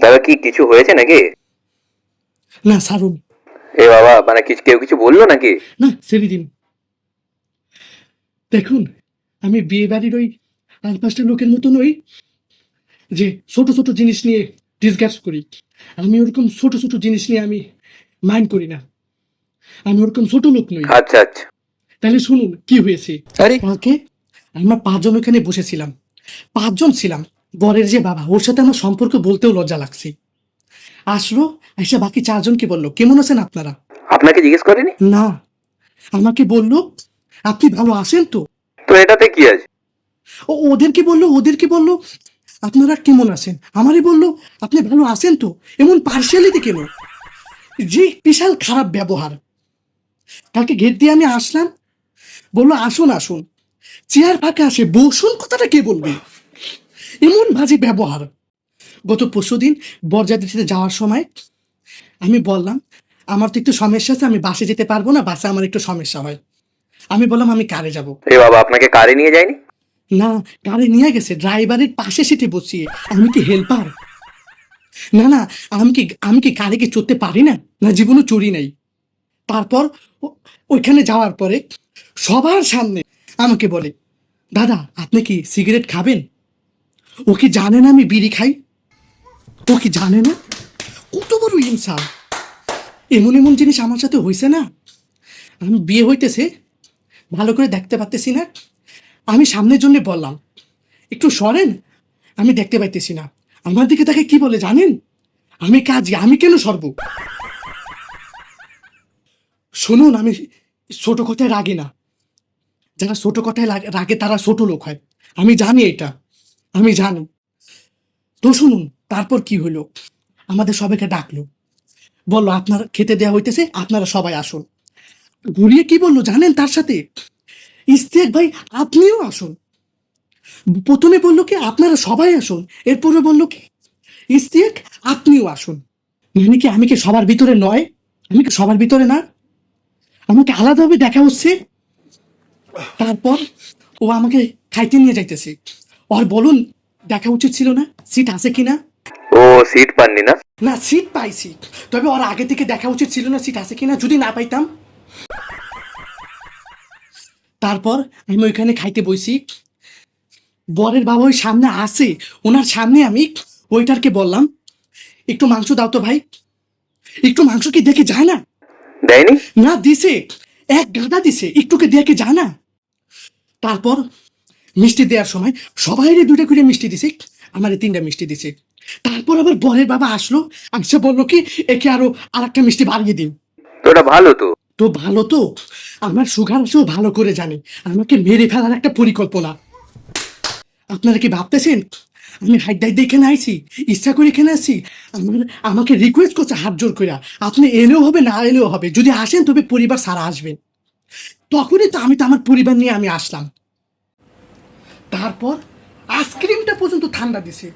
দাদা কি কিছু হয়েছে নাকি? না সারুন। এ বাবা, মানে কেউ কিছু বললো নাকি? না ছেড়ে দিন। দেখুন, আমি বিয়ে বাড়ির ওই 5-5টা লোকের মতো নই যে ছোট ছোট জিনিস নিয়ে ডিসকাস করি। আমি ওরকম ছোট ছোট জিনিস নিয়ে আমি মাইন্ড করি না। আমি ওরকম ছোট লোক নই। আচ্ছা আচ্ছা। তাহলে শুনুন কি হয়েছে। আরে কালকে আমরা 5জন ওখানে বসেছিলাম। 5জন ছিলাম। বরের যে বাবা, ওর সাথে আমার সম্পর্ক বলতেও লজ্জা লাগছে। আসলো, এসে বাকি 4জনকে বললো, কেমন আছেন আপনারা? আপনাকে জিজ্ঞেস করেনি? না, আমাকে বললো, আপনি ভালো আছেন তো? তো এটাতে কি আছে? ওদেরকে বললো আপনারা কেমন আছেন? আমারই বললো আপনি ভালো আছেন তো? এমন পার্সিয়ালিটি কেন? যে বিশাল খারাপ ব্যবহার। কালকে গেট দিয়ে আমি আসলাম, বললো আসুন আসুন, চেয়ার ফাঁকা আসে বসুন, কথাটা কে বলবে? এমন বাজে ব্যবহার। গত পরশুদিন বরযাত্রীতে যাওয়ার সময় আমি বললাম আমার তো একটু সমস্যা আছে, আমি বাসে যেতে পারবো না, বাসে আমার একটু সমস্যা হয়। আমি বললাম আমি কারে যাব। এ বাবা, আপনাকে কারে নিয়ে যায়নি? না, কারে নিয়ে গেছে, ড্রাইভারের পাশে সিটে বসিয়ে। আমি কি হেল্পার? না না, আমি কি কারে কি চড়তে পারি না? না, জীবনও চড়ি নাই। তারপর ওইখানে যাওয়ার পরে সবার সামনে আমাকে বলে, দাদা আপনি কি সিগারেট খাবেন? ও কি জানে না আমি বিড়ি খাই? ও কি জানে না? কত বড় ইনসাল! এমন এমন জিনিস আমার সাথে হয়েছে না। আমি বিয়ে হইতেছে, ভালো করে দেখতে পারতেছি না। আমি সামনের জন্য বললাম একটু সরেন, আমি দেখতে পাইতেছি না। আমার দিকে তাকে কি বলে জানেন? আমি কাজী, আমি কেন সরব? শুনুন, আমি ছোট কথায় রাগি না। যারা ছোট কথায় রাগে তারা ছোট লোক হয়। আমি জানি এটা, আমি জানি। তো শুনুন, তারপর কি হলো, আমাদের সবাইকে ডাকলো, বললো আপনার খেতে দেওয়া হইতেছে, আপনারা সবাই আসুন। ঘুরিয়ে কি বললো জানেন তার সাথে? ইস্তেক ভাই আপনিও আসুন। প্রথমে বললো কি আপনারা সবাই আসুন, এরপরে বললো কি ইস্তেক আপনিও আসুন। মানে কি আমি কি সবার ভিতরে নয়? আমি কি সবার ভিতরে না? আমাকে আলাদাভাবে দেখা হচ্ছে। তারপর ও আমাকে খাইতে নিয়ে যাইতেছে। আর বলুন, দেখা উচিত ছিল না সিট আছে কিনা? ও সিট পাননি না? না, সিট পাইছি, তবে ওর আগে থেকে দেখা উচিত ছিল না সিট আছে কিনা, যদি না পাইতাম। তারপর আমি ওইখানে খাইতে বইছি। বরের বাবা ওই সামনে আসে, ওনার সামনে আমি ওইটারকে বললাম একটু মাংস দাও তো ভাই। একটু মাংস কি দেখে যায় না? দেয়নি? না দিছে, এক গাদা দিছে, একটুকে দেখে যায় না। তারপর মিষ্টি দেওয়ার সময় সবাইরে 2টা করে মিষ্টি দিছে, আমারে 3টা মিষ্টি দিছে। তারপর আবার বরের বাবা আসলো, আসছে বললো কি একে আরো আরেকটা মিষ্টি বাড়িয়ে দিন। তো ওটা ভালো তো। তো ভালো তো, আমার সুগার আছেও ভালো করে জানি, আমাকে মেরে ফেলার একটা পরিকল্পনা। আপনারা কি ভাবতেছেন আমি হাইট ডাইট এখানে আইছি, ইচ্ছা করে এখানে আসছি? আমাকে রিকোয়েস্ট করছে হাত জোর করে, আপনি এলেও হবে না এলেও হবে, যদি আসেন তবে পরিবার সারা আসবেন। তখনই তো আমি তো আমার পরিবার নিয়ে আমি আসলাম। তারপর আইসক্রিমটা পর্যন্ত ঠান্ডা দিছে।